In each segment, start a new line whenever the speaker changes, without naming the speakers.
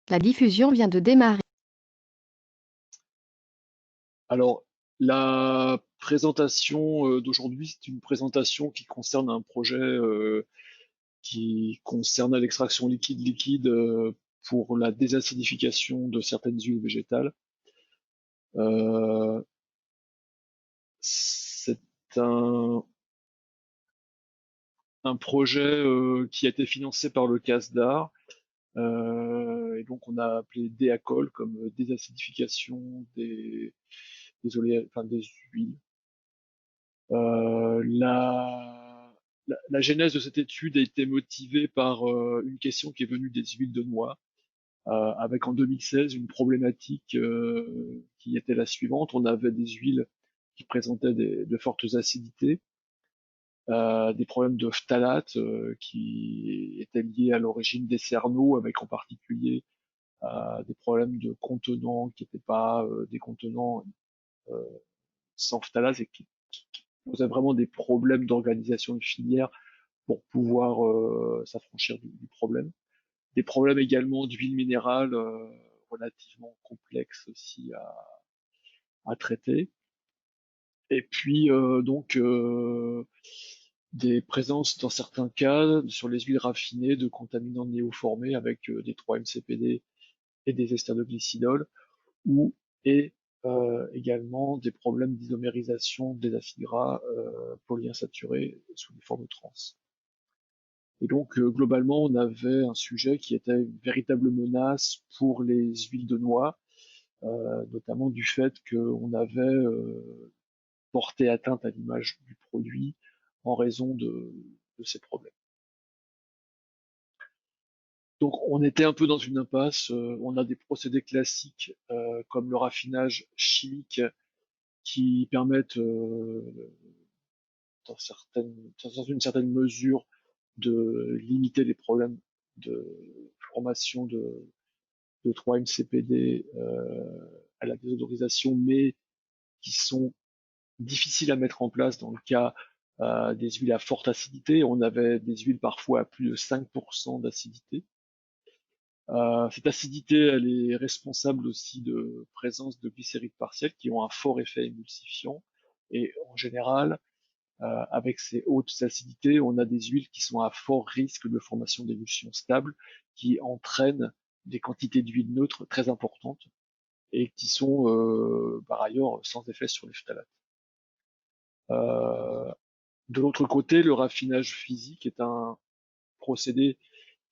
La diffusion vient de démarrer.
Alors, la présentation d'aujourd'hui, c'est une présentation qui concerne un projet qui concerne l'extraction liquide pour la désacidification de certaines huiles végétales. Euh, c'est un, un projet qui a été financé par le CASDAR, et donc on a appelé DEACOL comme désacidification des huiles. La genèse de cette étude a été motivée par une question qui est venue des huiles de noix, avec en 2016 une problématique qui était la suivante. On avait des huiles qui présentaient de fortes acidités, des problèmes de phtalate qui étaient liés à l'origine des cerneaux, avec en particulier des problèmes de contenants qui n'étaient pas des contenants euh, sans phtalate et qui posaient vraiment des problèmes d'organisation de filière pour pouvoir s'affranchir du problème. Des problèmes également d'huile minérale relativement complexes aussi à traiter. Et puis des présences dans certains cas sur les huiles raffinées de contaminants néoformés avec des 3-MCPD et des esters de glycidol, ou et également des problèmes d'isomérisation des acides gras polyinsaturés sous des formes trans. Et donc, globalement, on avait un sujet qui était une véritable menace pour les huiles de noix, notamment du fait qu'on avait porté atteinte à l'image du produit en raison de ces problèmes. Donc, on était un peu dans une impasse. On a des procédés classiques comme le raffinage chimique qui permettent, dans une certaine mesure, de limiter les problèmes de formation de 3-MCPD à la désodorisation, mais qui sont difficiles à mettre en place dans le cas des huiles à forte acidité. On avait des huiles parfois à plus de 5% d'acidité. Cette acidité, elle est responsable aussi de présence de glycérides partiels qui ont un fort effet émulsifiant. Et en général, avec ces hautes acidités, on a des huiles qui sont à fort risque de formation d'émulsions stables, qui entraînent des quantités d'huile neutre très importantes et qui sont par ailleurs sans effet sur les phtalates. Euh, de l'autre côté, le raffinage physique est un procédé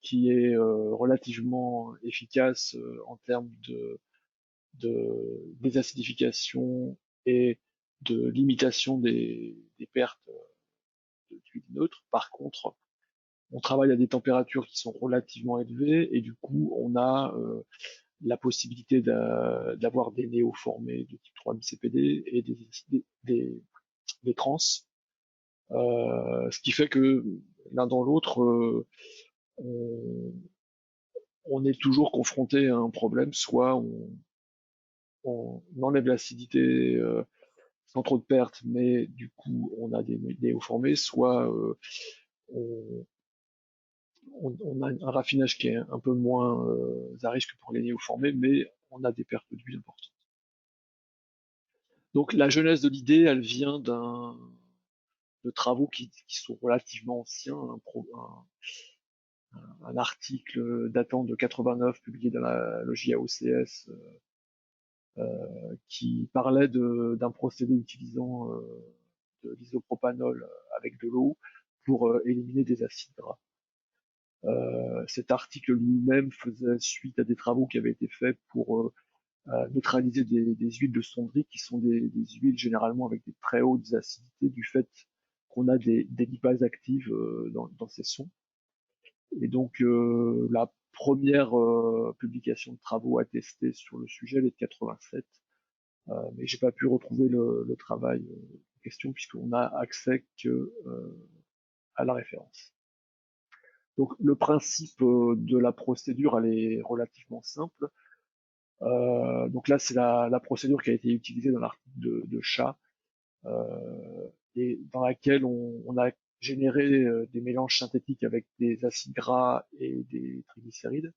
qui est relativement efficace en termes de désacidification et de limitation des pertes d'huile neutre. Par contre, on travaille à des températures qui sont relativement élevées et du coup, on a la possibilité d'avoir des néoformés de type 3-MCPD et des trans, ce qui fait que l'un dans l'autre, on, on est toujours confronté à un problème, soit on enlève l'acidité sans trop de pertes, mais du coup on a des néoformés, soit on, on a un raffinage qui est un peu moins à risque pour les néoformés, mais on a des pertes d'huile importantes. Donc la genèse de l'idée, elle vient de travaux qui sont relativement anciens, un article datant de 89 publié dans le JAOCS qui parlait d'un procédé utilisant de l'isopropanol avec de l'eau pour éliminer des acides gras. Cet article lui-même faisait suite à des travaux qui avaient été faits pour neutraliser des huiles de sonderie qui sont des huiles généralement avec des très hautes acidités du fait qu'on a des lipases actives dans ces sons. Et donc la première publication de travaux attestée sur le sujet, elle est de 87, mais j'ai pas pu retrouver le travail en question puisqu'on a accès que à la référence. Donc le principe de la procédure, elle est relativement simple. Donc là, c'est la procédure qui a été utilisée dans l'article de Chat et dans laquelle on a généré des mélanges synthétiques avec des acides gras et des triglycérides.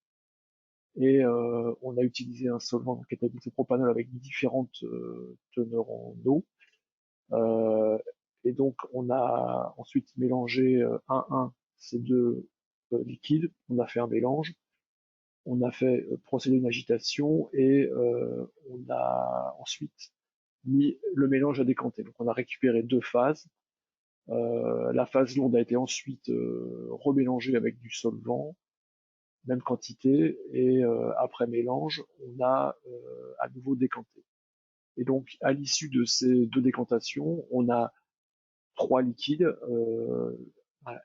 Et on a utilisé un solvant qui était l'isopropanol avec différentes teneurs en eau. Et donc on a ensuite mélangé 1 ces deux liquides, on a fait un mélange, on a fait procéder une agitation et on a ensuite mis le mélange à décanter. Donc on a récupéré deux phases. La phase lourde a été ensuite remélangée avec du solvant, même quantité, et après mélange, on a à nouveau décanté. Et donc à l'issue de ces deux décantations, on a trois liquides,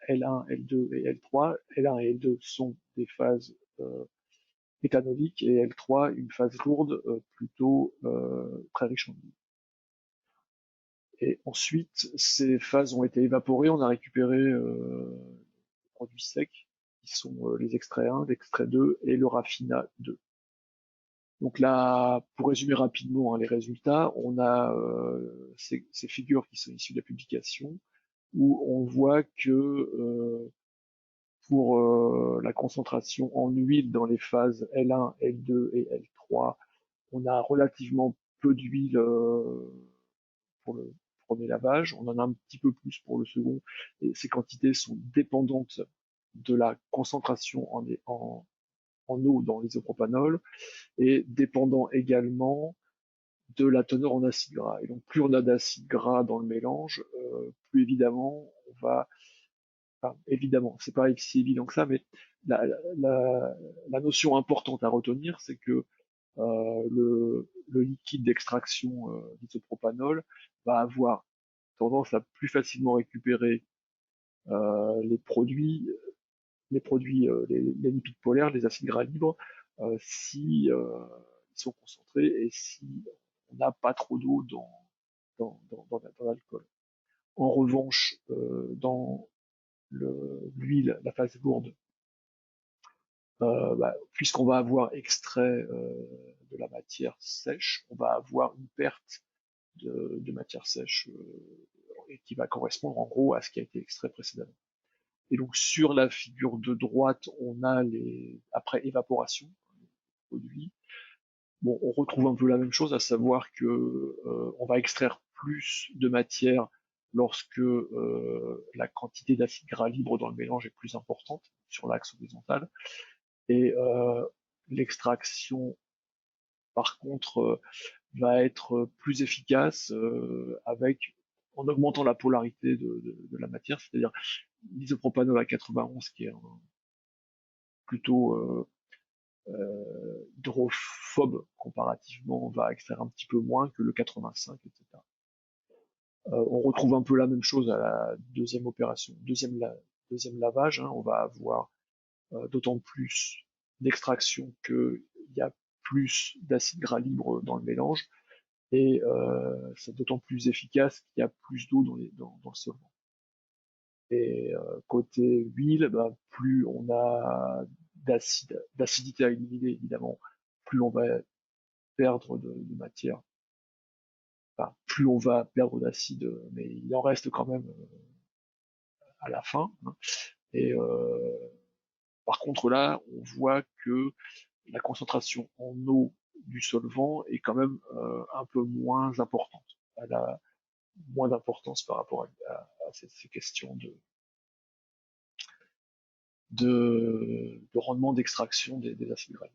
L1, L2 et L3. L1 et L2 sont des phases éthanoliques et L3 une phase lourde plutôt très riche en huile. Et ensuite, ces phases ont été évaporées, on a récupéré les produits secs, qui sont les extraits 1, l'extrait 2 et le raffinat 2. Donc là, pour résumer rapidement les résultats, on a ces figures qui sont issues de la publication, où on voit que pour la concentration en huile dans les phases L1, L2 et L3, on a relativement peu d'huile pour le premier lavage, on en a un petit peu plus pour le second, et ces quantités sont dépendantes de la concentration en eau dans l'isopropanol, et dépendant également de la teneur en acide gras. Et donc plus on a d'acide gras dans le mélange, plus évidemment on va, enfin, évidemment, c'est pas si évident que ça, mais la, la, la notion importante à retenir, c'est que le liquide d'extraction d'isopropanol va avoir tendance à plus facilement récupérer les produits, les lipides polaires, les acides gras libres, si ils sont concentrés et si on n'a pas trop d'eau dans l'alcool. En revanche, dans l'huile, la phase lourde, puisqu'on va avoir extrait de la matière sèche, on va avoir une perte de matière sèche et qui va correspondre en gros à ce qui a été extrait précédemment. Et donc sur la figure de droite, on a après évaporation produit. Bon, on retrouve un peu la même chose, à savoir que on va extraire plus de matière lorsque la quantité d'acide gras libre dans le mélange est plus importante sur l'axe horizontal. Et l'extraction, par contre, va être plus efficace en augmentant la polarité de la matière, c'est-à-dire l'isopropanol à 91 qui est plutôt hydrophobe comparativement, va extraire un petit peu moins que le 85, etc. On retrouve un peu la même chose à la deuxième opération, deuxième lavage, hein, on va avoir d'autant plus d'extraction qu'il y a plus d'acide gras libre dans le mélange, et c'est d'autant plus efficace qu'il y a plus d'eau dans le solvant. Et côté huile, plus on a d'acidité à éliminer, évidemment, plus on va perdre de matière, enfin, plus on va perdre d'acide, mais il en reste quand même à la fin, hein. Et par contre là, on voit que la concentration en eau du solvant est quand même un peu moins importante. Elle a moins d'importance par rapport à ces questions de rendement d'extraction des acides gras.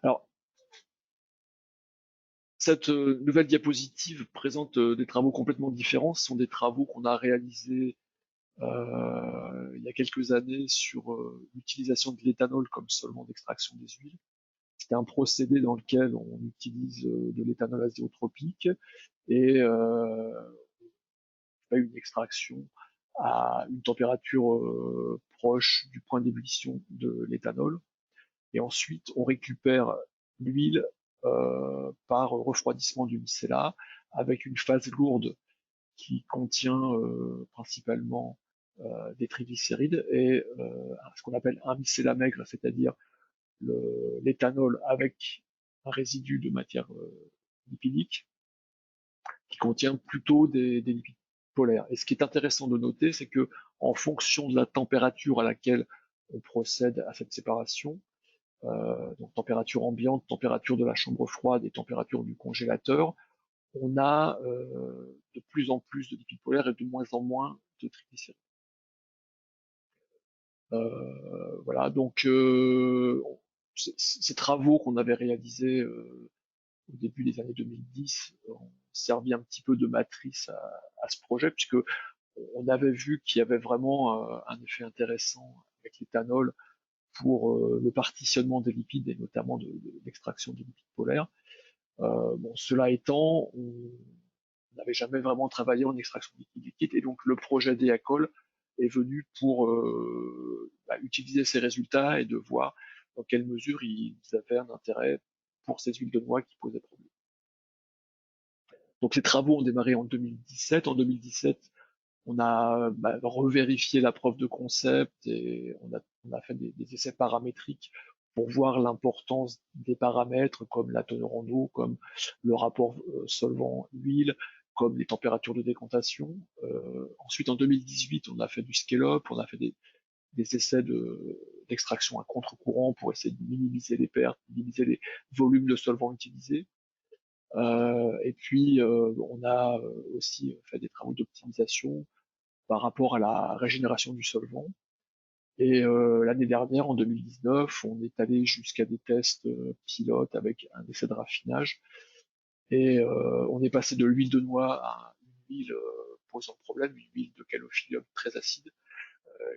Alors, cette nouvelle diapositive présente des travaux complètement différents. Ce sont des travaux qu'on a réalisés il y a quelques années sur l'utilisation de l'éthanol comme solvant d'extraction des huiles. C'est un procédé dans lequel on utilise de l'éthanol azéotropique et fait une extraction à une température proche du point d'ébullition de l'éthanol. Et ensuite, on récupère l'huile par refroidissement du micella avec une phase lourde qui contient principalement des triglycérides et ce qu'on appelle un micella maigre, c'est-à-dire l'éthanol avec un résidu de matière lipidique qui contient plutôt des lipides polaires. Et ce qui est intéressant de noter, c'est que en fonction de la température à laquelle on procède à cette séparation. Donc température ambiante, température de la chambre froide et température du congélateur. On a de plus en plus de lipides polaires et de moins en moins de triglycérides. Voilà, donc ces travaux qu'on avait réalisés au début des années 2010 ont servi un petit peu de matrice à ce projet, puisque on avait vu qu'il y avait vraiment un effet intéressant avec l'éthanol pour le partitionnement des lipides et notamment de l'extraction des lipides polaires. Bon, cela étant, on n'avait jamais vraiment travaillé en extraction liquide et donc le projet d'Eacol est venu pour utiliser ces résultats et de voir dans quelle mesure ils avaient un intérêt pour ces huiles de noix qui posaient problème. Donc les travaux ont démarré en 2017. En 2017, on a revérifié la preuve de concept et on a fait des essais paramétriques pour voir l'importance des paramètres comme la teneur en eau, comme le rapport solvant-huile, comme les températures de décantation. Ensuite, en 2018, on a fait du scale-up, on a fait des essais d'extraction à contre-courant pour essayer de minimiser les pertes, minimiser les volumes de solvants utilisés. Et puis, on a aussi fait des travaux d'optimisation par rapport à la régénération du solvant. Et l'année dernière, en 2019, on est allé jusqu'à des tests pilotes avec un essai de raffinage. Et on est passé de l'huile de noix à une huile posant problème, une huile de calophyllum très acide,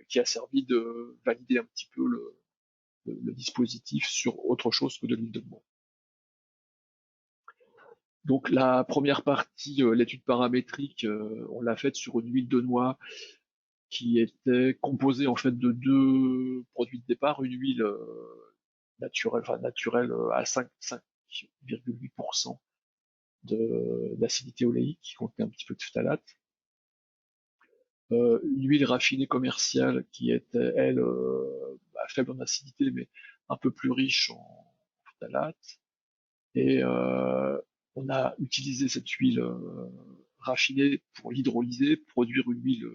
qui a servi de valider un petit peu le dispositif sur autre chose que de l'huile de noix. Donc la première partie, l'étude paramétrique, on l'a faite sur une huile de noix qui était composée en fait de deux produits de départ, une huile naturelle à 5,8% d'acidité oléique qui contenait un petit peu de phtalate, une huile raffinée commerciale qui était elle faible en acidité mais un peu plus riche en phtalate, et on a utilisé cette huile raffinée pour l'hydrolyser, produire une huile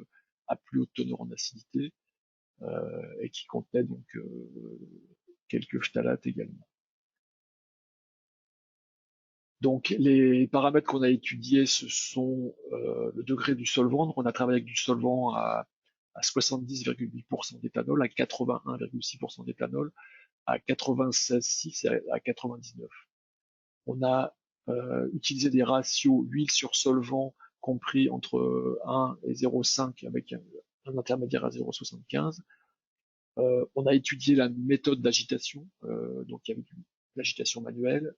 à plus haute teneur en acidité et qui contenait donc quelques phtalates également. Donc les paramètres qu'on a étudiés, ce sont le degré du solvant. Donc on a travaillé avec du solvant à 70,8% d'éthanol, à 81,6% d'éthanol, à 96,6 et à 99. On a utilisé des ratios huile sur solvant compris entre 1 et 0,5 avec un intermédiaire à 0,75. On a étudié la méthode d'agitation, donc il y avait de l'agitation manuelle,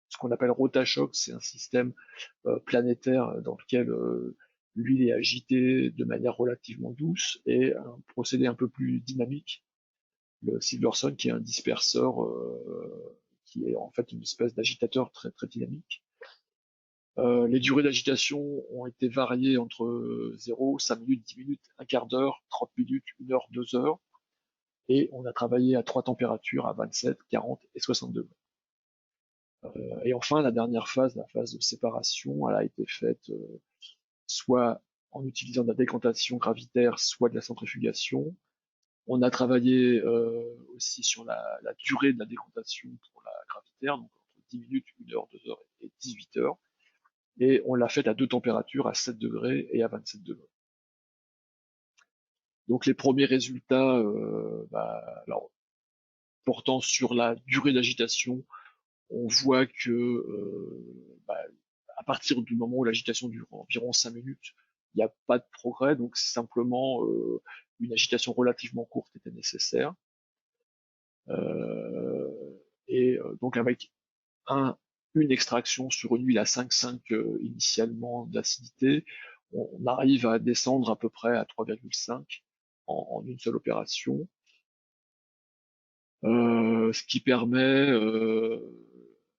ce qu'on appelle rotachoc, c'est un système planétaire dans lequel l'huile est agitée de manière relativement douce, et un procédé un peu plus dynamique, le Silverson, qui est un disperseur qui est en fait une espèce d'agitateur très très dynamique. Les durées d'agitation ont été variées entre 0, 5 minutes, 10 minutes, un quart d'heure, 30 minutes, 1 heure, 2 heures, et on a travaillé à 3 températures, à 27, 40 et 60 degrés. Et enfin, la dernière phase, la phase de séparation, elle a été faite soit en utilisant de la décantation gravitaire, soit de la centrifugation. On a travaillé aussi sur la durée de la décantation pour la gravitaire, donc entre 10 minutes, 1 heure, 2 heures et 18 heures. Et on l'a fait à deux températures, à 7 degrés et à 27 degrés. Donc les premiers résultats, alors, portant sur la durée d'agitation, on voit que à partir du moment où l'agitation dure environ 5 minutes, il n'y a pas de progrès, donc simplement une agitation relativement courte était nécessaire. Et donc avec une extraction sur une huile à 5,5 initialement d'acidité, on arrive à descendre à peu près à 3,5 en une seule opération, ce qui permet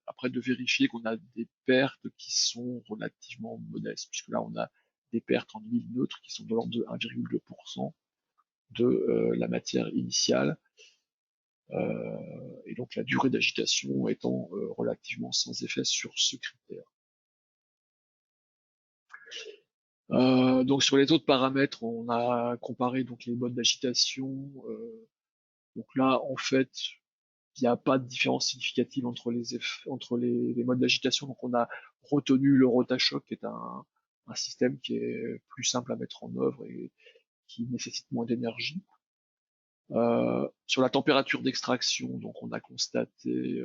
après de vérifier qu'on a des pertes qui sont relativement modestes, puisque là on a des pertes en huile neutre qui sont de l'ordre de 1,2% de la matière initiale, et donc la durée d'agitation étant relativement sans effet sur ce critère. Donc sur les autres paramètres, on a comparé donc les modes d'agitation, Donc là, en fait, il n'y a pas de différence significative entre entre les modes d'agitation. Donc on a retenu le Rotachoc, qui est un système qui est plus simple à mettre en œuvre et qui nécessite moins d'énergie. Sur la température d'extraction, donc on a constaté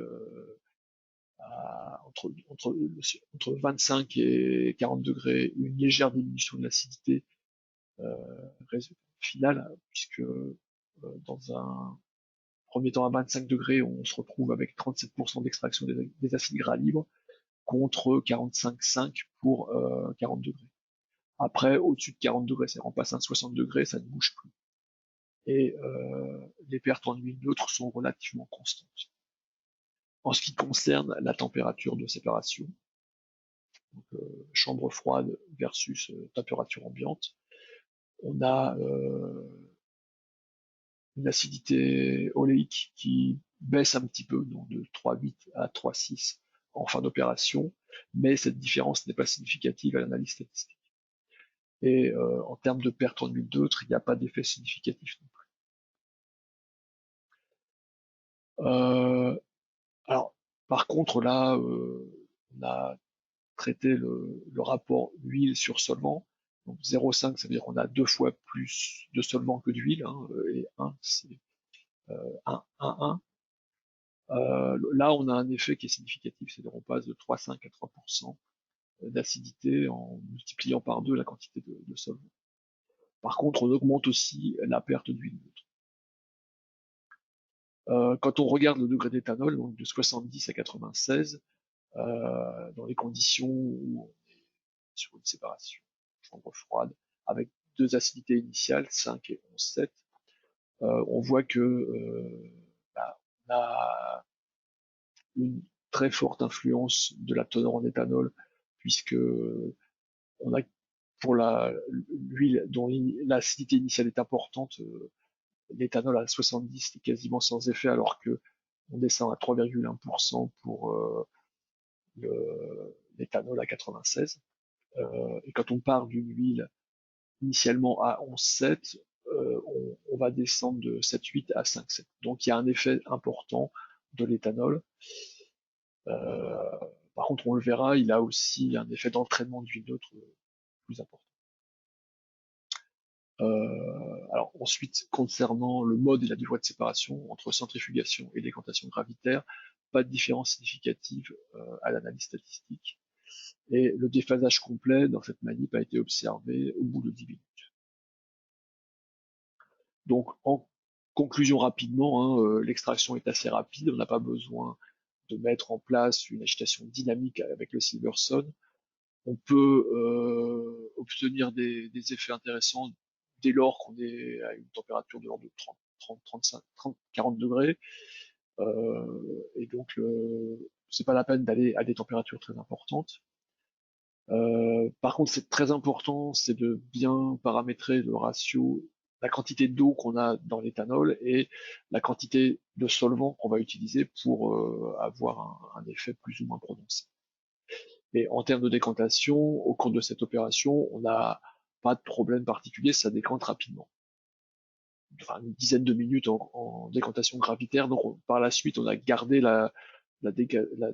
entre 25 et 40 degrés une légère diminution de l'acidité finale, puisque dans un premier temps à 25 degrés, on se retrouve avec 37% d'extraction des acides gras libres contre 45,5 pour 40 degrés. Après, au-dessus de 40 degrés, c'est-à-dire on passe à 60 degrés, ça ne bouge plus. Et les pertes en huile neutre sont relativement constantes. En ce qui concerne la température de séparation, donc, chambre froide versus température ambiante, on a une acidité oléique qui baisse un petit peu, donc de 3,8 à 3,6 en fin d'opération, mais cette différence n'est pas significative à l'analyse statistique. Et en termes de perte en huile neutre, il n'y a pas d'effet significatif non plus. Alors, par contre, là, on a traité le rapport huile sur solvant. Donc 0,5, ça veut dire qu'on a 2 fois plus de solvant que d'huile, hein, et 1, c'est 1. Là, on a un effet qui est significatif, c'est-à-dire on passe de 3,5 à 3% d'acidité en multipliant par 2 la quantité de solvant. Par contre, on augmente aussi la perte d'huile neutre. Quand on regarde le degré d'éthanol, donc de 70 à 96, dans les conditions où on est sur une séparation chambre froide avec deux acidités initiales, 5 et 11,7, on voit que bah, on a une très forte influence de la teneur en éthanol, puisque on a pour l'huile dont l'acidité initiale est importante, l'éthanol à 70 est quasiment sans effet, alors que on descend à 3,1% pour l'éthanol à 96. Et quand on part d'une huile initialement à 11,7, on va descendre de 7,8 à 5,7. Donc il y a un effet important de l'éthanol. Par contre, on le verra, il a aussi un effet d'entraînement d'huile neutre plus important. Alors ensuite, concernant le mode et la durée de séparation entre centrifugation et décantation gravitaire, pas de différence significative à l'analyse statistique. Et le déphasage complet dans cette manip a été observé au bout de 10 minutes. Donc en conclusion rapidement, hein, l'extraction est assez rapide, on n'a pas besoin de mettre en place une agitation dynamique avec le Silverson. On peut obtenir des effets intéressants dès lors qu'on est à une température de l'ordre de 30, 35, 30, 40 degrés. Et donc, c'est pas la peine d'aller à des températures très importantes. Par contre, c'est très important, c'est de bien paramétrer le ratio, la quantité d'eau qu'on a dans l'éthanol et la quantité de solvant qu'on va utiliser pour avoir un effet plus ou moins prononcé. Et en termes de décantation, au cours de cette opération, on n'a pas de problème particulier, ça décante rapidement. Enfin, une dizaine de minutes en décantation gravitaire. Donc par la suite, on a gardé la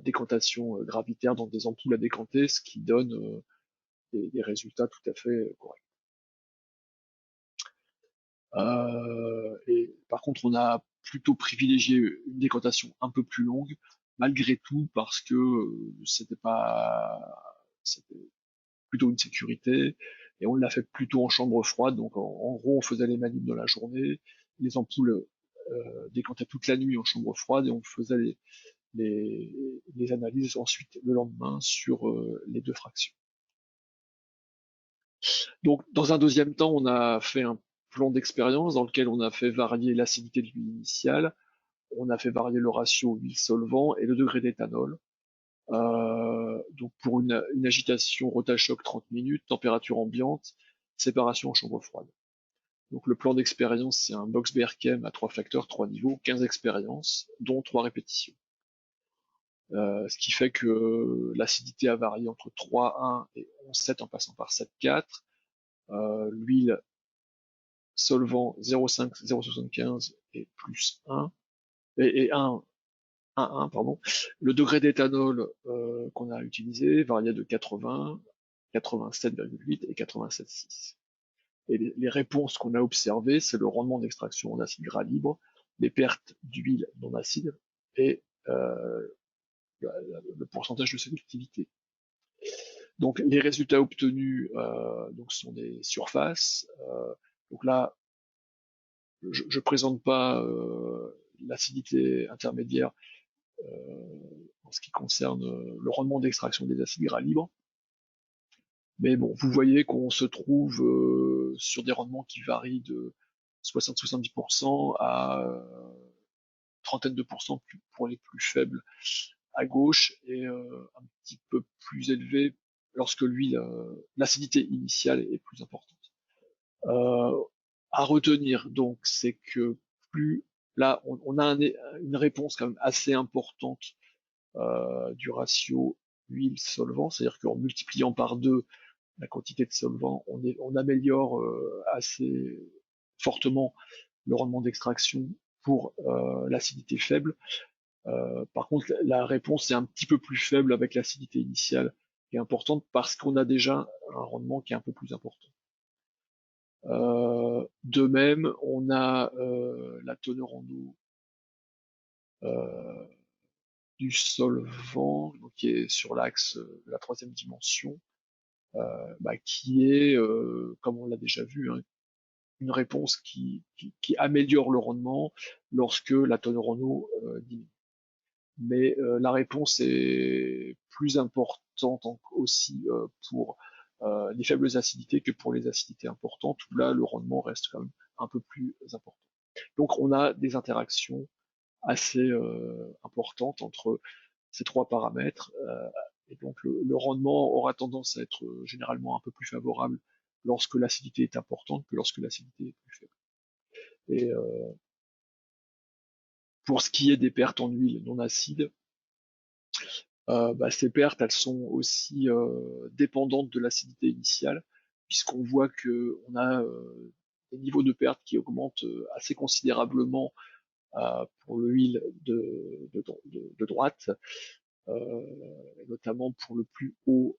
décantation gravitaire dans des ampoules à décanter, ce qui donne des résultats tout à fait corrects. Et par contre, on a plutôt privilégié une décantation un peu plus longue, malgré tout, parce que c'était plutôt une sécurité, et on l'a fait plutôt en chambre froide, donc en gros on faisait les manips dans la journée, les ampoules décantaient toute la nuit en chambre froide, et on faisait les analyses ensuite le lendemain sur les deux fractions. Donc dans un deuxième temps, on a fait un plan d'expérience dans lequel on a fait varier l'acidité de l'huile initiale, on a fait varier le ratio huile-solvant et le degré d'éthanol. Donc pour une agitation Rotachoc 30 minutes, température ambiante, séparation en chambre froide. Donc le plan d'expérience, c'est un box BRKM à 3 facteurs, 3 niveaux, 15 expériences, dont 3 répétitions. Ce qui fait que l'acidité a varié entre 3,1 et 11,7 en passant par 7,4. L'huile solvant 0,5, 0,75 et plus 1, et 1, 1, pardon. Le degré d'éthanol qu'on a utilisé variait de 80, 87,8 et 87,6. Et les réponses qu'on a observées, c'est le rendement d'extraction en acide gras libre, les pertes d'huile non acide et le pourcentage de sélectivité. Donc les résultats obtenus donc sont des surfaces. Donc là, je ne présente pas l'acidité intermédiaire en ce qui concerne le rendement d'extraction des acides gras libres. Mais bon, vous voyez qu'on se trouve sur des rendements qui varient de 60-70% à trentaine de pourcents pour les plus faibles à gauche et un petit peu plus élevé lorsque l'huile, l'acidité initiale est plus importante. À retenir donc, c'est que plus là, on a une réponse quand même assez importante du ratio huile-solvant, c'est-à-dire qu'en multipliant par 2 la quantité de solvant, on améliore assez fortement le rendement d'extraction pour l'acidité faible. Par contre, la réponse est un petit peu plus faible avec l'acidité initiale qui est importante parce qu'on a déjà un rendement qui est un peu plus important. De même, on a la teneur en eau du solvant, donc qui est sur l'axe de la troisième dimension, qui est, comme on l'a déjà vu, hein, une réponse qui améliore le rendement lorsque la teneur en eau diminue. Mais la réponse est plus importante aussi pour les faibles acidités que pour les acidités importantes, où là le rendement reste quand même un peu plus important. Donc on a des interactions assez importantes entre ces trois paramètres, et donc le rendement aura tendance à être généralement un peu plus favorable lorsque l'acidité est importante que lorsque l'acidité est plus faible. Et pour ce qui est des pertes en huile non acide, ces pertes, elles sont aussi dépendantes de l'acidité initiale, puisqu'on voit que on a des niveaux de pertes qui augmentent assez considérablement pour l'huile de droite, notamment pour le plus haut,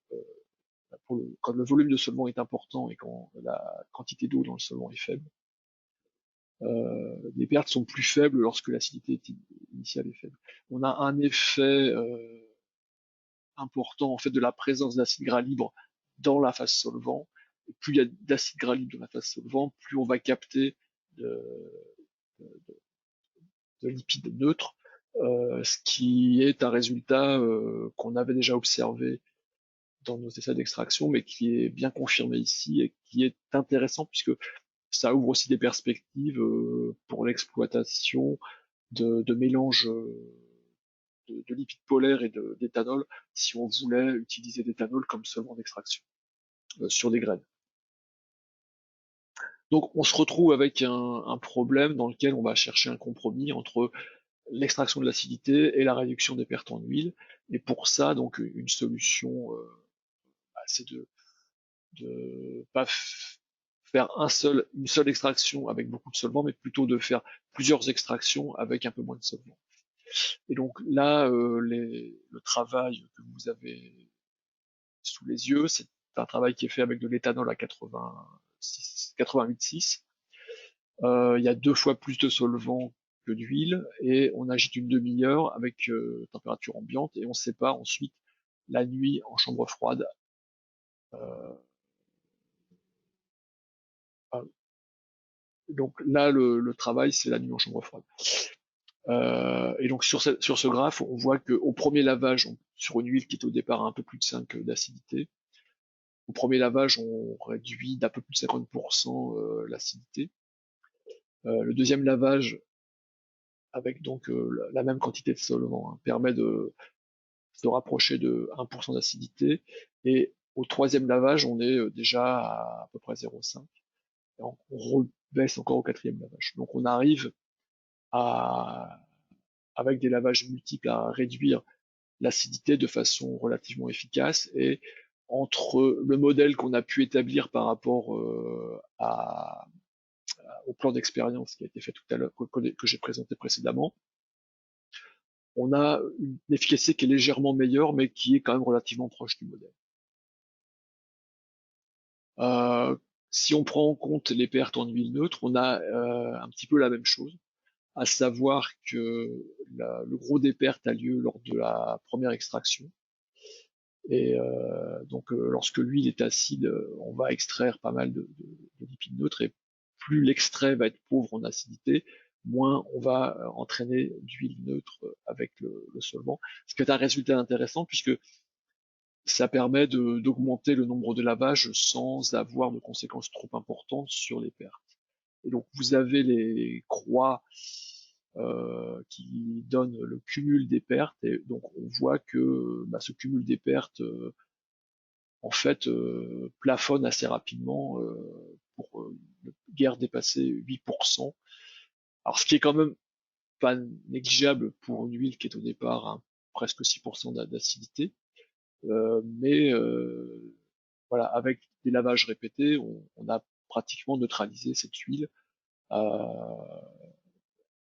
quand le volume de solvant est important et quand la quantité d'eau dans le solvant est faible. Les pertes sont plus faibles lorsque l'acidité initiale est faible. On a un effet important en fait de la présence d'acide gras libre dans la phase solvant. Et plus il y a d'acide gras libre dans la phase solvant, plus on va capter de, de, de lipides neutres, ce qui est un résultat qu'on avait déjà observé dans nos essais d'extraction, mais qui est bien confirmé ici et qui est intéressant puisque ça ouvre aussi des perspectives pour l'exploitation de mélanges de lipides polaires et d'éthanol si on voulait utiliser l'éthanol comme solvant d'extraction sur des graines. Donc on se retrouve avec un problème dans lequel on va chercher un compromis entre l'extraction de l'acidité et la réduction des pertes en huile. Et pour ça, donc une solution, c'est de pas faire une seule extraction avec beaucoup de solvant, mais plutôt de faire plusieurs extractions avec un peu moins de solvant. Et donc là, le travail que vous avez sous les yeux, c'est un travail qui est fait avec de l'éthanol à 88,6. Il y a 2 fois plus de solvant que d'huile et on agite une demi-heure avec température ambiante et on sépare ensuite la nuit en chambre froide. Euh, donc là, le travail, c'est la nuit en chambre froide. Et donc sur ce graphe, on voit qu'au premier lavage, sur une huile qui est au départ à un peu plus de 5 d'acidité, au premier lavage, on réduit d'à peu plus de 50% l'acidité. Le deuxième lavage, avec donc la même quantité de solvant, hein, permet de se rapprocher de 1% d'acidité. Et au troisième lavage, on est déjà à peu près 0,5. On rebaisse encore au quatrième lavage. Donc on arrive avec des lavages multiples, à réduire l'acidité de façon relativement efficace. Et entre le modèle qu'on a pu établir par rapport au plan d'expérience qui a été fait tout à l'heure, que j'ai présenté précédemment, on a une efficacité qui est légèrement meilleure, mais qui est quand même relativement proche du modèle. Euh, Si on prend en compte les pertes en huile neutre, on a un petit peu la même chose, à savoir que le gros des pertes a lieu lors de la première extraction. Et donc, lorsque l'huile est acide, on va extraire pas mal de lipides neutres, et plus l'extrait va être pauvre en acidité, moins on va entraîner d'huile neutre avec le solvant. Ce qui est un résultat intéressant puisque ça permet d'augmenter le nombre de lavages sans avoir de conséquences trop importantes sur les pertes. Et donc vous avez les croix qui donnent le cumul des pertes, et donc on voit que ce cumul des pertes en fait plafonne assez rapidement pour ne guère dépasser 8%. Alors ce qui est quand même pas négligeable pour une huile qui est au départ presque 6% d'acidité, mais voilà, avec des lavages répétés, on a pratiquement neutralisé cette huile, euh,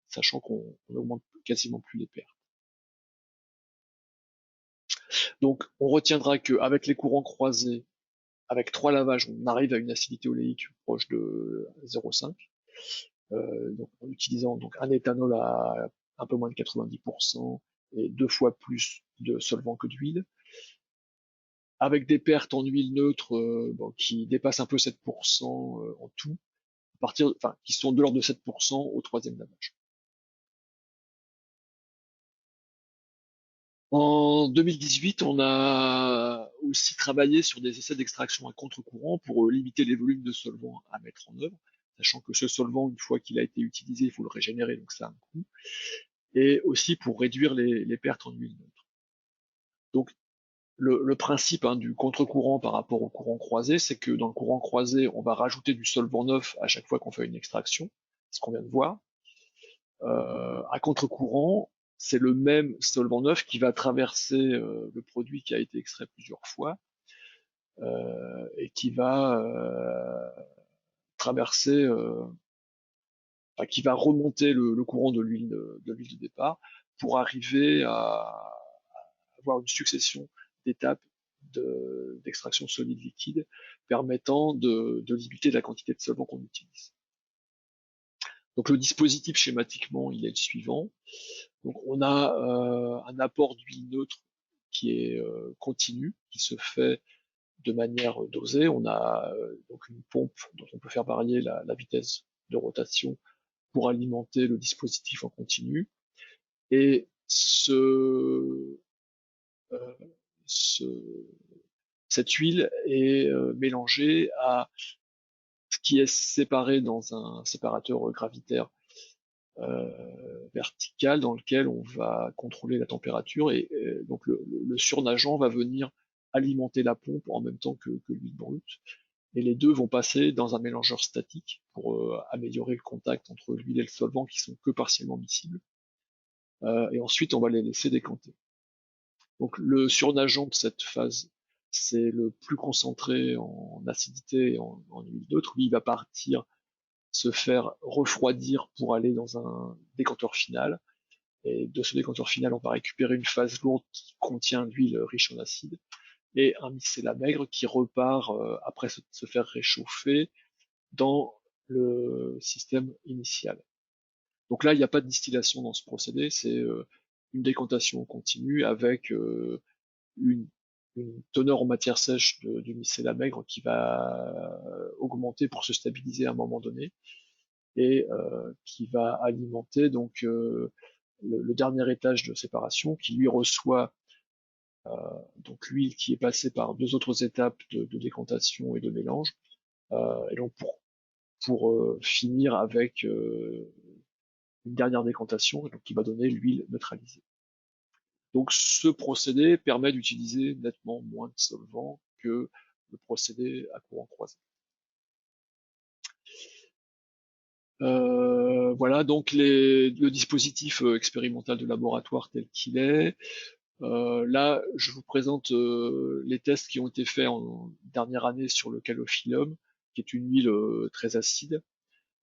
sachant qu'on augmente quasiment plus les pertes. Donc on retiendra qu'avec les courants croisés, avec 3 lavages, on arrive à une acidité oléique proche de 0,5. Donc en utilisant donc un éthanol à un peu moins de 90% et 2 fois plus de solvant que d'huile, avec des pertes en huile neutre qui dépassent un peu 7% en tout, enfin qui sont de l'ordre de 7% au troisième lavage. En 2018, on a aussi travaillé sur des essais d'extraction à contre-courant pour limiter les volumes de solvant à mettre en œuvre, sachant que ce solvant, une fois qu'il a été utilisé, il faut le régénérer, donc ça a un coût, et aussi pour réduire les pertes en huile neutre. Donc le principe du contre-courant par rapport au courant croisé, c'est que dans le courant croisé, on va rajouter du solvant neuf à chaque fois qu'on fait une extraction, ce qu'on vient de voir. À contre-courant, c'est le même solvant neuf qui va traverser le produit qui a été extrait plusieurs fois et qui va traverser, enfin, qui va remonter le courant de l'huile de départ pour arriver à avoir une succession d'étapes d'extraction solide-liquide permettant de limiter la quantité de solvant qu'on utilise. Donc le dispositif schématiquement, il est le suivant. Donc on a un apport d'huile neutre qui est continu, qui se fait de manière dosée. On a donc une pompe dont on peut faire varier la vitesse de rotation pour alimenter le dispositif en continu. Et euh, ce, cette huile est mélangée à ce qui est séparé dans un séparateur gravitaire vertical dans lequel on va contrôler la température, et donc le surnageant va venir alimenter la pompe en même temps que l'huile brute, et les deux vont passer dans un mélangeur statique pour améliorer le contact entre l'huile et le solvant qui sont que partiellement miscibles, et ensuite on va les laisser décanter. Donc le surnageant de cette phase, c'est le plus concentré en acidité et en huile neutre. Lui, il va partir se faire refroidir pour aller dans un décanteur final. Et de ce décanteur final, on va récupérer une phase lourde qui contient l'huile riche en acide et un mycélat maigre qui repart après se faire réchauffer dans le système initial. Donc là, il n'y a pas de distillation dans ce procédé, c'est une décantation continue avec une, une teneur en matière sèche du mycélat maigre qui va augmenter pour se stabiliser à un moment donné, et qui va alimenter donc le dernier étage de séparation qui lui reçoit donc l'huile qui est passée par deux autres étapes de décantation et de mélange, et donc pour finir avec une dernière décantation, donc qui va donner l'huile neutralisée. Donc ce procédé permet d'utiliser nettement moins de solvant que le procédé à courant croisé. Voilà donc le dispositif expérimental de laboratoire tel qu'il est. Là, je vous présente les tests qui ont été faits en dernière année sur le calophyllum, qui est une huile très acide.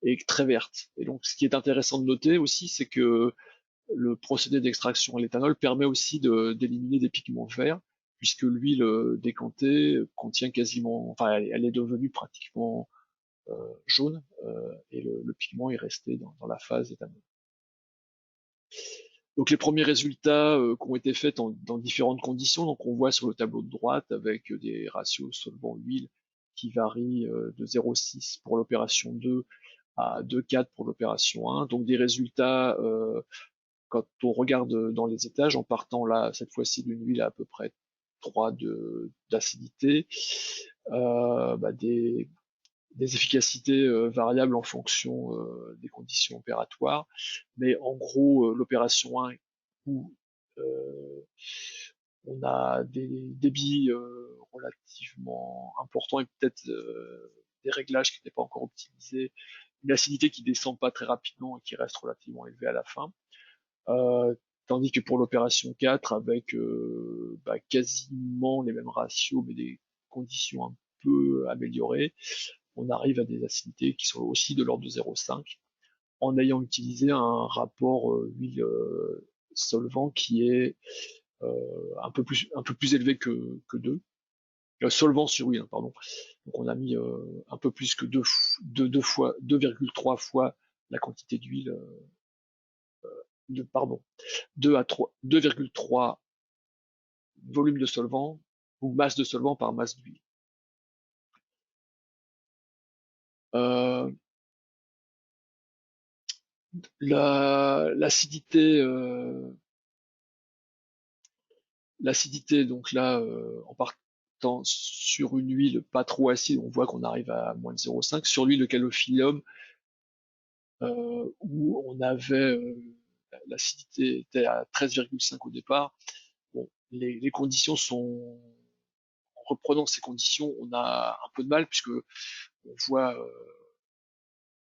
est très verte. Et donc, ce qui est intéressant de noter aussi, c'est que le procédé d'extraction à l'éthanol permet aussi d'éliminer des pigments verts, puisque l'huile décantée contient quasiment, enfin, elle est devenue pratiquement jaune, et le pigment est resté dans la phase éthanol. Donc les premiers résultats qui ont été faits dans différentes conditions, donc on voit sur le tableau de droite avec des ratios solvant-huile qui varient de 0,6 pour l'opération 2 à 2,4 pour l'opération 1, donc des résultats quand on regarde dans les étages, en partant là, cette fois-ci d'une huile à peu près 3 d'acidité, des efficacités variables en fonction des conditions opératoires. Mais en gros, l'opération 1, où on a des débits relativement importants et peut-être des réglages qui n'étaient pas encore optimisés, une acidité qui descend pas très rapidement et qui reste relativement élevée à la fin. Euh, Tandis que pour l'opération 4, avec quasiment les mêmes ratios, mais des conditions un peu améliorées, on arrive à des acidités qui sont aussi de l'ordre de 0,5, en ayant utilisé un rapport huile solvant qui est un peu plus élevé que 2. Solvant sur huile, hein, pardon. Donc on a mis un peu plus que 2,3 fois la quantité d'huile, pardon, 2,3 volume de solvant ou masse de solvant par masse d'huile. Euh, L'acidité, donc là, en partant sur une huile pas trop acide, on voit qu'on arrive à moins de 0,5. Sur l'huile de calophyllum, où on avait l'acidité était à 13,5 au départ. Bon, les conditions sont, en reprenant ces conditions, on a un peu de mal puisque on voit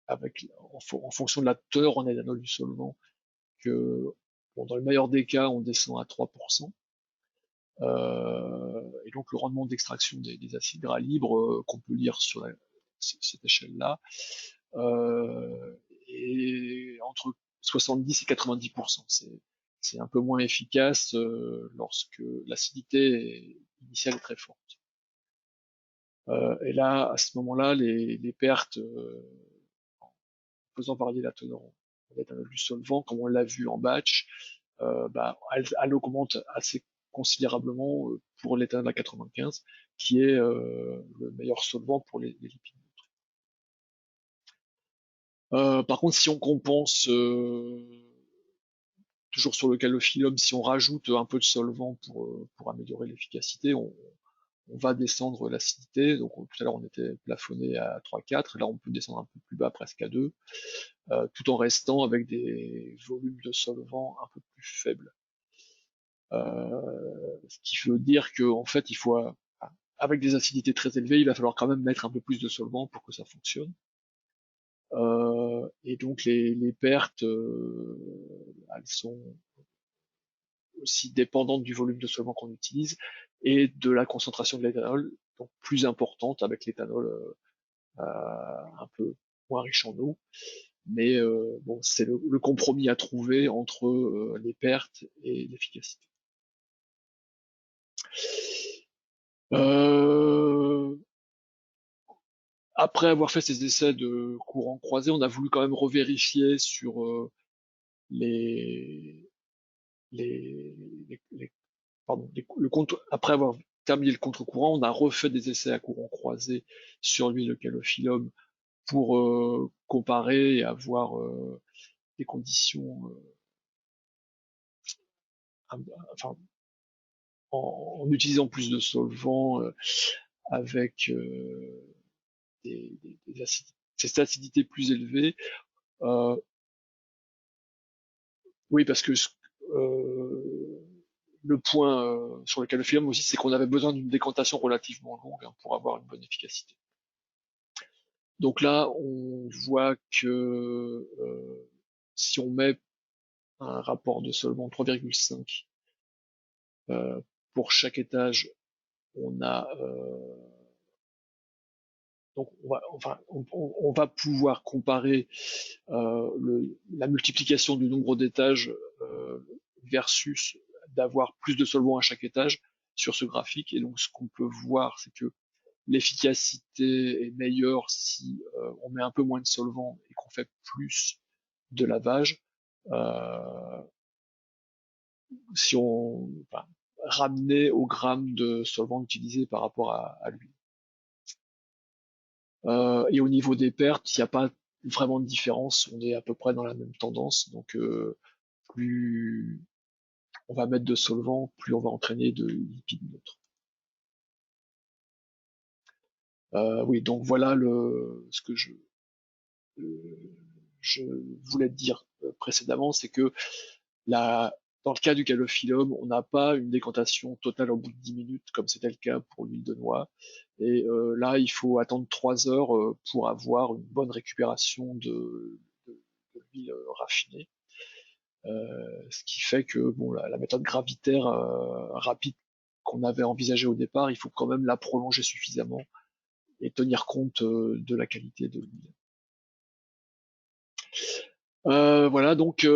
en fonction de la teneur en éthanol du solvant que bon, dans le meilleur des cas, on descend à 3%. Et donc le rendement d'extraction des acides gras libres qu'on peut lire sur cette échelle-là est entre 70 et 90%. C'est un peu moins efficace lorsque l'acidité initiale est très forte. Et là, à ce moment-là, les pertes faisant varier la teneur en éthanol du solvant, comme on l'a vu en batch, elle augmente assez considérablement pour l'éthanol à 95, qui est le meilleur solvant pour les lipides. Par contre, si on compense toujours sur le calophyllum, si on rajoute un peu de solvant pour améliorer l'efficacité, on va descendre l'acidité. Donc tout à l'heure on était plafonné à 3,4, là on peut descendre un peu plus bas, presque à 2, tout en restant avec des volumes de solvant un peu plus faibles. Ce qui veut dire qu'en fait il faut, avec des acidités très élevées, il va falloir quand même mettre un peu plus de solvant pour que ça fonctionne. Et donc les pertes, elles sont aussi dépendantes du volume de solvant qu'on utilise et de la concentration de l'éthanol, donc plus importante avec l'éthanol un peu moins riche en eau. Mais bon, c'est le compromis à trouver entre les pertes et l'efficacité. Euh, Après avoir fait ces essais de courant croisé, on a voulu quand même revérifier sur les, les, pardon, le compte, après avoir terminé le contre-courant, on a refait des essais à courant croisé sur l'huile de calophyllum pour comparer et avoir des conditions, enfin, en utilisant plus de solvants, avec des ces acidités plus élevées. Euh, oui, parce que le point sur le calophyllum aussi, c'est qu'on avait besoin d'une décantation relativement longue pour avoir une bonne efficacité. Donc là, on voit que si on met un rapport de solvant 3,5 pour chaque étage, on a Donc on va pouvoir comparer la multiplication du nombre d'étages versus d'avoir plus de solvants à chaque étage sur ce graphique. Et donc ce qu'on peut voir, c'est que l'efficacité est meilleure si on met un peu moins de solvant et qu'on fait plus de lavage. Euh, si on enfin, ramener au gramme de solvant utilisé par rapport à l'huile. Et au niveau des pertes, il n'y a pas vraiment de différence. On est à peu près dans la même tendance. Donc plus on va mettre de solvant, plus on va entraîner de lipides neutres. Oui, donc voilà ce que je voulais dire précédemment, c'est que la, dans le cas du calophyllum, on n'a pas une décantation totale au bout de 10 minutes, comme c'était le cas pour l'huile de noix. Et là, il faut attendre 3 heures pour avoir une bonne récupération de l'huile raffinée. Ce qui fait que bon, la méthode gravitaire rapide qu'on avait envisagée au départ, il faut quand même la prolonger suffisamment et tenir compte de la qualité de l'huile. Voilà, donc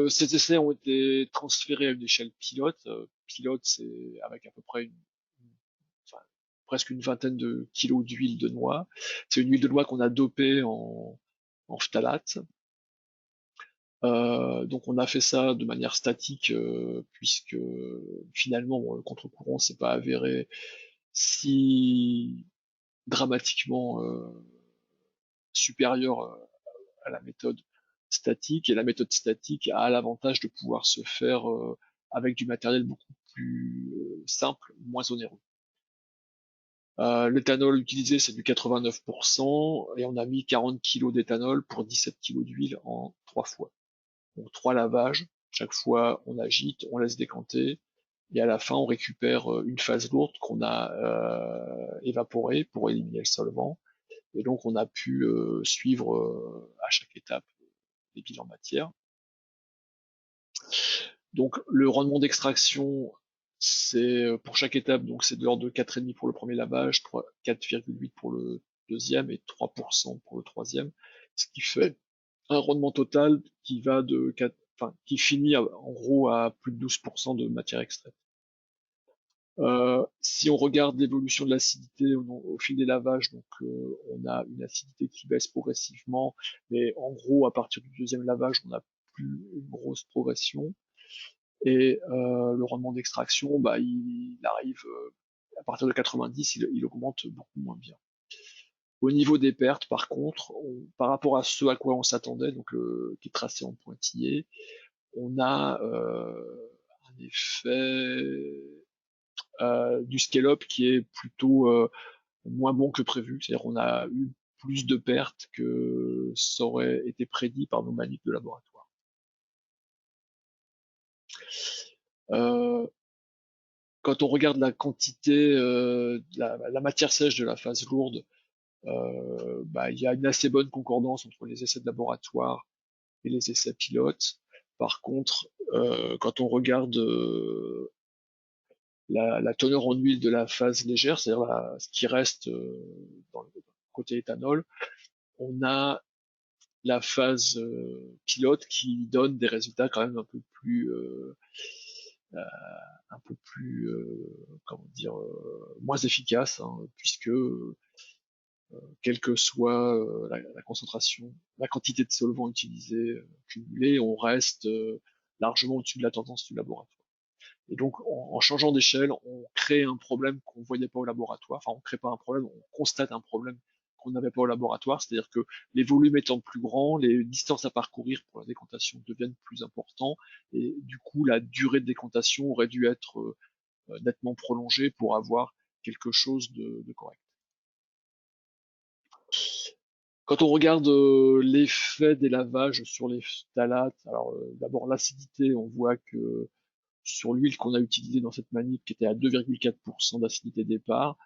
ces essais ont été transférés à une échelle pilote. Pilote, c'est avec à peu près enfin, presque une vingtaine de kilos d'huile de noix. C'est une huile de noix qu'on a dopée en phtalate. Donc on a fait ça de manière statique puisque finalement bon, le contre-courant s'est pas avéré si dramatiquement supérieur à la méthode statique, et la méthode statique a l'avantage de pouvoir se faire avec du matériel beaucoup plus simple, moins onéreux. L'éthanol utilisé c'est du 89% et on a mis 40 kg d'éthanol pour 17 kg d'huile en 3 fois. Donc 3 lavages, chaque fois on agite, on laisse décanter et à la fin on récupère une phase lourde qu'on a évaporée pour éliminer le solvant et donc on a pu suivre à chaque étape les bilans matière. Donc le rendement d'extraction, c'est pour chaque étape, donc c'est de l'ordre de 4,5 pour le premier lavage, 4,8 pour le deuxième et 3% pour le troisième, ce qui fait un rendement total qui va de 4, enfin, qui finit en gros à plus de 12% de matière extraite. Si on regarde l'évolution de l'acidité au fil des lavages, donc on a une acidité qui baisse progressivement, mais en gros à partir du deuxième lavage, on n'a plus une grosse progression. Et le rendement d'extraction, bah, il arrive à partir de 90, il augmente beaucoup moins bien. Au niveau des pertes, par contre, par rapport à ce à quoi on s'attendait, donc qui est tracé en pointillé, on a un effet du scale-up qui est plutôt moins bon que prévu. C'est-à-dire on a eu plus de pertes que ça aurait été prédit par nos manips de laboratoire. Euh, Quand on regarde la quantité, la matière sèche de la phase lourde, bah, il y a une assez bonne concordance entre les essais de laboratoire et les essais pilotes. Par contre, quand on regarde la teneur en huile de la phase légère, c'est-à-dire ce qui reste dans le côté éthanol, on a la phase pilote qui donne des résultats quand même euh, un peu plus, comment dire, moins efficaces, hein, puisque quelle que soit la concentration, la quantité de solvant utilisé, cumulé, on reste largement au-dessus de la tendance du laboratoire. Et donc, en changeant d'échelle, on crée un problème qu'on voyait pas au laboratoire. Enfin, on crée pas un problème, on constate un problème qu'on n'avait pas au laboratoire. C'est-à-dire que les volumes étant plus grands, les distances à parcourir pour la décantation deviennent plus importants. Et du coup, la durée de décantation aurait dû être nettement prolongée pour avoir quelque chose de correct. Quand on regarde l'effet des lavages sur les phtalates, alors d'abord l'acidité, on voit que sur l'huile qu'on a utilisée dans cette manip, qui était à 2,4% d'acidité départ,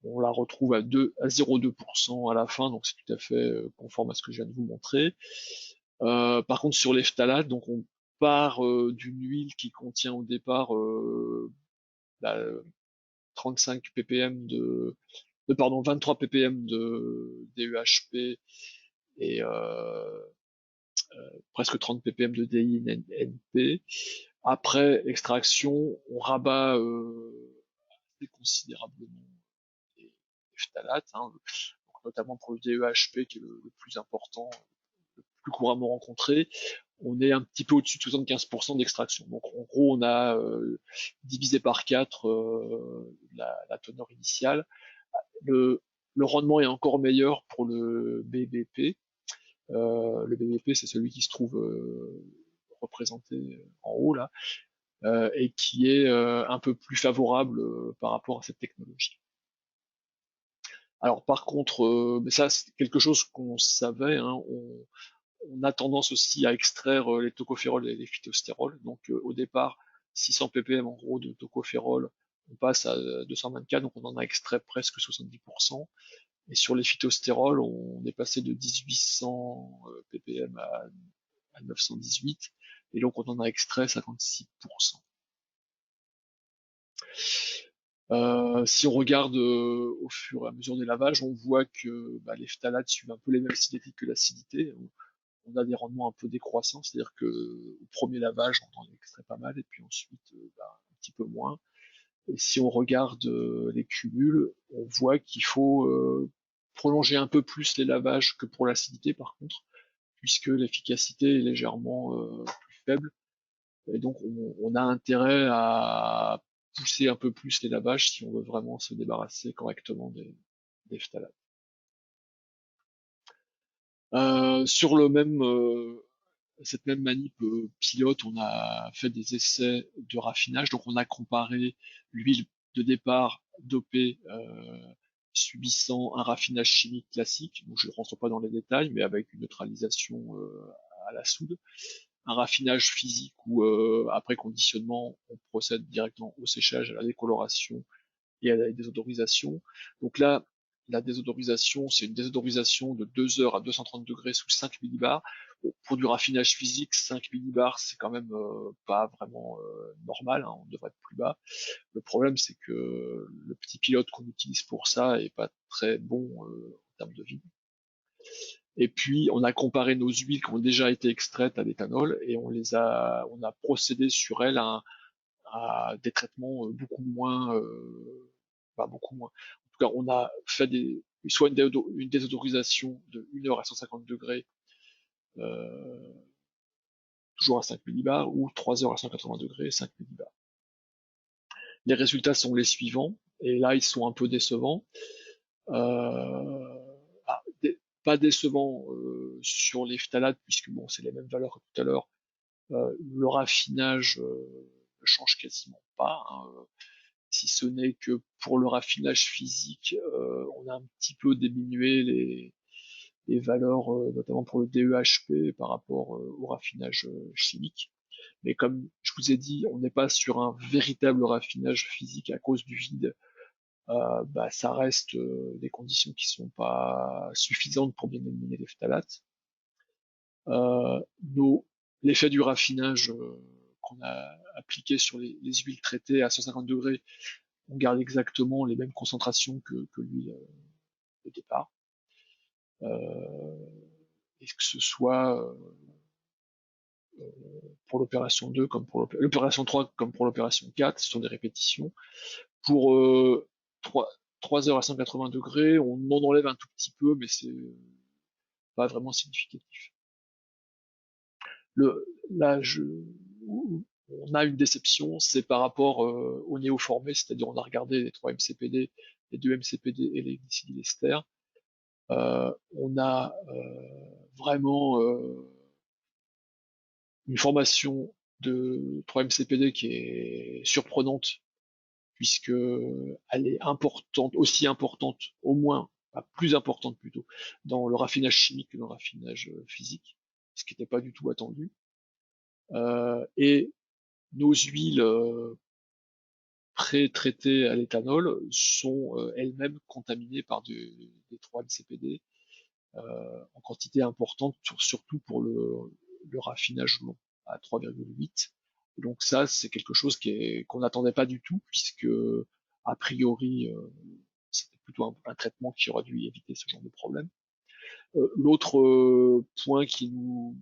on la retrouve à 0,2% à la fin, donc c'est tout à fait conforme à ce que je viens de vous montrer. Par contre, sur les phtalates, donc on part d'une huile qui contient au départ 35 ppm pardon, 23 ppm de DEHP et presque 30 ppm de DINP. Après extraction, on rabat considérablement les phtalates, hein, notamment pour le DEHP qui est le plus important, le plus couramment rencontré. On est un petit peu au-dessus de 75% d'extraction. Donc en gros, on a divisé par 4 la teneur initiale. Le, le rendement est encore meilleur pour le BBP. Le BBP, c'est celui qui se trouve représenté en haut là, et qui est un peu plus favorable par rapport à cette technologie. Alors par contre, mais ça c'est quelque chose qu'on savait, hein, on a tendance aussi à extraire les tocophérols et les phytostérols. Donc au départ, 600 ppm en gros de tocophérols, on passe à 224, donc on en a extrait presque 70%. Et sur les phytostérols, on est passé de 1800 ppm à 918, et donc on en a extrait 56%. Si on regarde au fur et à mesure des lavages, on voit que les phtalates suivent un peu les mêmes cinétiques que l'acidité. On a des rendements un peu décroissants, c'est-à-dire que au premier lavage, on en extrait pas mal, et puis ensuite un petit peu moins. Et si on regarde les cumuls, on voit qu'il faut prolonger un peu plus les lavages que pour l'acidité par contre, puisque l'efficacité est légèrement plus faible. Et donc on a intérêt à pousser un peu plus les lavages si on veut vraiment se débarrasser correctement des phtalates. Sur cette même manip pilote, on a fait des essais de raffinage. Donc on a comparé l'huile de départ dopée subissant un raffinage chimique classique. Donc je ne rentre pas dans les détails, mais avec une neutralisation à la soude. Un raffinage physique où après conditionnement, on procède directement au séchage, à la décoloration et à la désodorisation. Donc là, la désodorisation, c'est une désodorisation de 2 heures à 230 degrés sous 5 millibars. Bon, pour du raffinage physique, 5 millibars, c'est quand même pas vraiment normal, hein, on devrait être plus bas. Le problème, c'est que le petit pilote qu'on utilise pour ça est pas très bon en termes de vie. Et puis, on a comparé nos huiles qui ont déjà été extraites à l'éthanol et on a procédé sur elles à des traitements beaucoup moins. En tout cas, on a fait soit une désodorisation de 1 heure à 150 degrés, euh, toujours à 5 millibars, ou 3 heures à 180 degrés, 5 millibars. Les résultats sont les suivants, et là, ils sont un peu décevants. Euh, ah, pas décevants sur les phtalates, puisque bon, c'est les mêmes valeurs que tout à l'heure. Le raffinage ne change quasiment pas, hein, si ce n'est que pour le raffinage physique, on a un petit peu diminué les valeurs, notamment pour le DEHP par rapport au raffinage chimique. Mais comme je vous ai dit, on n'est pas sur un véritable raffinage physique à cause du vide. Ça reste des conditions qui sont pas suffisantes pour bien éliminer les phtalates. Euh, L'effet du raffinage qu'on a appliqué sur les huiles traitées à 150 degrés, on garde exactement les mêmes concentrations que l'huile de départ. Et que ce soit pour l'opération 2 comme pour l'opération 3 comme pour l'opération 4, ce sont des répétitions. Pour 3 heures à 180 degrés, on en enlève un tout petit peu, mais c'est pas vraiment significatif. Là, on a une déception, c'est par rapport aux néoformés, c'est-à-dire on a regardé les 3 MCPD, les 2 MCPD et les glycidylester. On a vraiment une formation de 3 MCPD qui est surprenante, puisque elle est importante, aussi importante, au moins, plus importante plutôt, dans le raffinage chimique que dans le raffinage physique, ce qui n'était pas du tout attendu. Et nos huiles pré-traitées à l'éthanol sont elles-mêmes contaminées par des 3-MCPD en quantité importante, surtout pour le raffinage long à 3,8. Donc ça, c'est quelque chose qu'on n'attendait pas du tout, puisque a priori, c'était plutôt un traitement qui aurait dû éviter ce genre de problème. L'autre point qui nous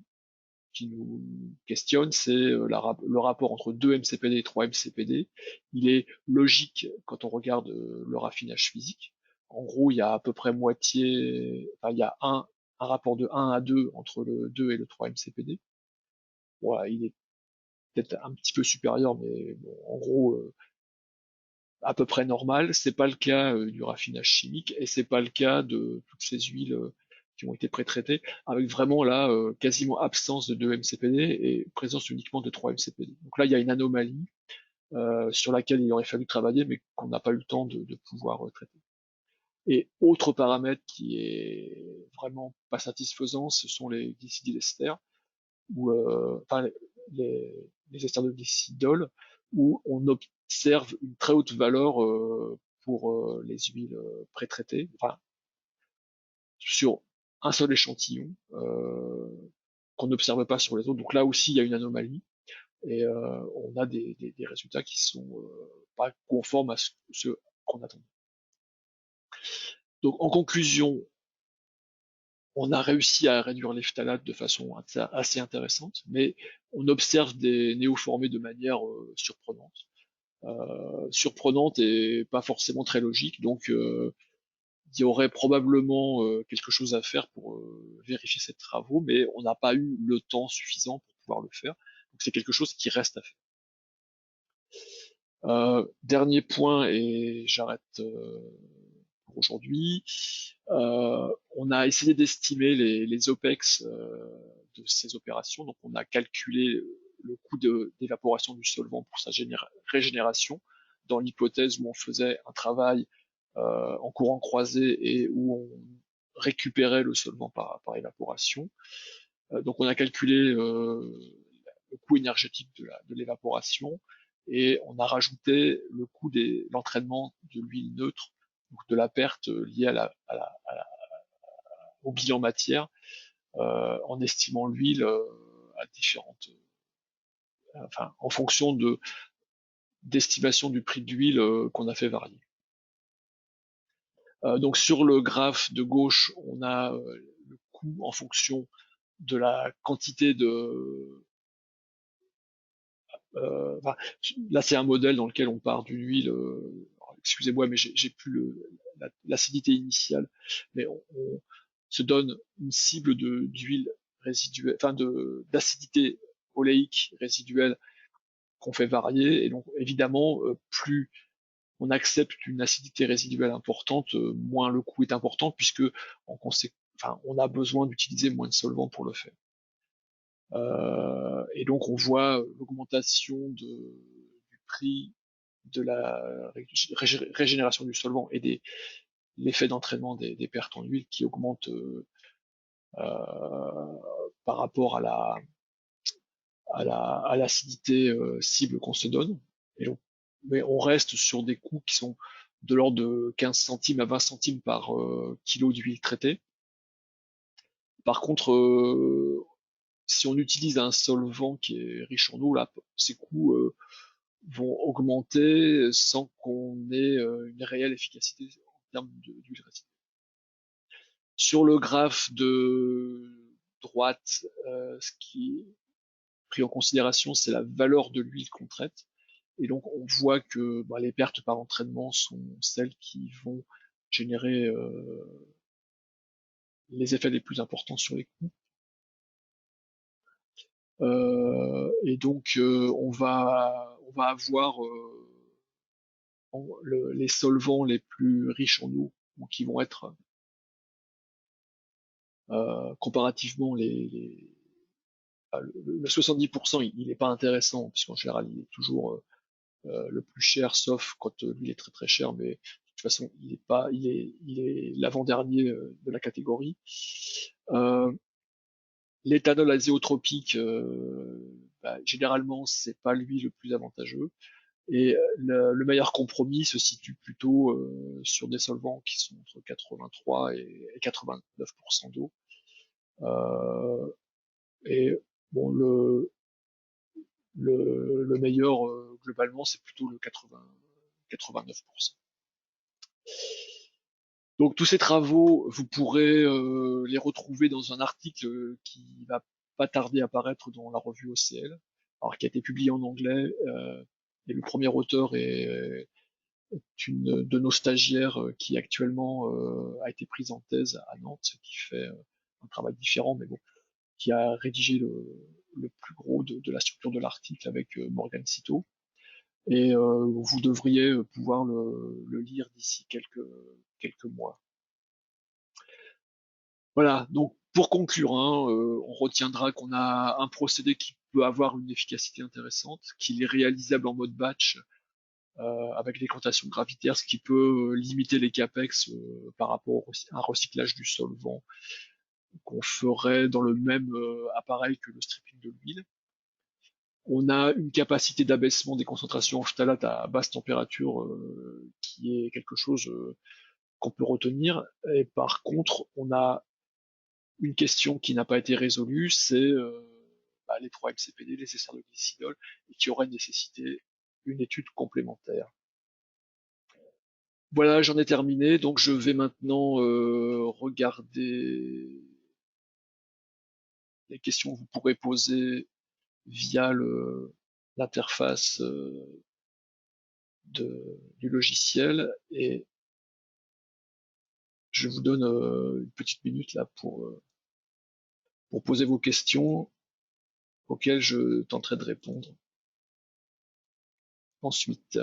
questionne, c'est le rapport entre 2 MCPD et 3 MCPD. Il est logique quand on regarde le raffinage physique. En gros, il y a à peu près moitié, enfin, il y a un rapport de 1 à 2 entre le 2 et le 3 MCPD. Voilà, il est peut-être un petit peu supérieur, mais bon, en gros, à peu près normal. C'est pas le cas du raffinage chimique et c'est pas le cas de toutes ces huiles qui ont été pré-traitées, avec vraiment là quasiment absence de 2 MCPD et présence uniquement de 3 MCPD. Donc là, il y a une anomalie sur laquelle il aurait fallu travailler, mais qu'on n'a pas eu le temps de pouvoir traiter. Et autre paramètre qui est vraiment pas satisfaisant, ce sont les glycydylesters, ou enfin les esters de glycidol, où on observe une très haute valeur pour les huiles pré-traitées, enfin, sur un seul échantillon qu'on n'observe pas sur les autres. Donc là aussi, il y a une anomalie et on a des résultats qui sont pas conformes à ce qu'on attend. Donc en conclusion, on a réussi à réduire les phtalates de façon assez intéressante, mais on observe des néoformés de manière surprenante. Surprenante et pas forcément très logique, donc il y aurait probablement quelque chose à faire pour vérifier ces travaux, mais on n'a pas eu le temps suffisant pour pouvoir le faire. Donc c'est quelque chose qui reste à faire. Dernier point, et j'arrête pour aujourd'hui. On a essayé d'estimer les OPEX de ces opérations. Donc on a calculé le coût d'évaporation du solvant pour sa régénération dans l'hypothèse où on faisait un travail en courant croisé et où on récupérait le solvant par évaporation. Donc on a calculé le coût énergétique de l'évaporation et on a rajouté le coût de l'entraînement de l'huile neutre, donc de la perte liée au bilan matière, en estimant l'huile à différentes, enfin en fonction d'estimation du prix de l'huile qu'on a fait varier. Donc sur le graphe de gauche, on a le coût en fonction de la quantité de enfin, là, c'est un modèle dans lequel on part d'une huile. Excusez-moi, mais j'ai plus l'acidité initiale. Mais on se donne une cible d'huile résiduelle, enfin d'acidité oléique résiduelle qu'on fait varier. Et donc, évidemment, plus on accepte une acidité résiduelle importante, moins le coût est important, puisque enfin, on a besoin d'utiliser moins de solvant pour le faire. Et donc on voit l'augmentation du prix de la régénération du solvant et l'effet d'entraînement des pertes en huile qui augmente par rapport à l'acidité cible qu'on se donne. Et donc, mais on reste sur des coûts qui sont de l'ordre de 15 centimes à 20 centimes par kilo d'huile traitée. Par contre, si on utilise un solvant qui est riche en eau, là, ces coûts vont augmenter sans qu'on ait une réelle efficacité en termes d'huile résiduelle. Sur le graphe de droite, ce qui est pris en considération, c'est la valeur de l'huile qu'on traite. Et donc on voit que les pertes par entraînement sont celles qui vont générer les effets les plus importants sur les coûts. Et donc on va avoir les solvants les plus riches en eau, qui vont être comparativement le 70%, il n'est pas intéressant, puisqu'en général il est toujours le plus cher, sauf quand lui est très très cher, mais de toute façon il est pas, il est l'avant-dernier de la catégorie. L'éthanol azéotropique, généralement c'est pas lui le plus avantageux. Et le meilleur compromis se situe plutôt sur des solvants qui sont entre 83 et 89% d'eau. Et bon, le meilleur globalement, c'est plutôt le 89%. Donc tous ces travaux, vous pourrez les retrouver dans un article qui va pas tarder à paraître dans la revue OCL, alors qui a été publié en anglais, et le premier auteur est une de nos stagiaires qui actuellement a été prise en thèse à Nantes, qui fait un travail différent, mais bon, qui a rédigé le plus gros de la structure de l'article avec Morgan Cito. Et vous devriez pouvoir le lire d'ici quelques mois. Voilà, donc pour conclure, hein, on retiendra qu'on a un procédé qui peut avoir une efficacité intéressante, qu'il est réalisable en mode batch avec les contations gravitaires, ce qui peut limiter les capex par rapport à un recyclage du solvant qu'on ferait dans le même appareil que le stripping de l'huile. On a une capacité d'abaissement des concentrations en phtalate à basse température qui est quelque chose qu'on peut retenir. Et par contre, on a une question qui n'a pas été résolue, c'est les 3-MCPD, les esters de glycidol, et qui aurait nécessité une étude complémentaire. Voilà, j'en ai terminé, donc je vais maintenant regarder les questions que vous pourrez poser via l'interface du logiciel, et je vous donne une petite minute là pour poser vos questions auxquelles je tenterai de répondre ensuite.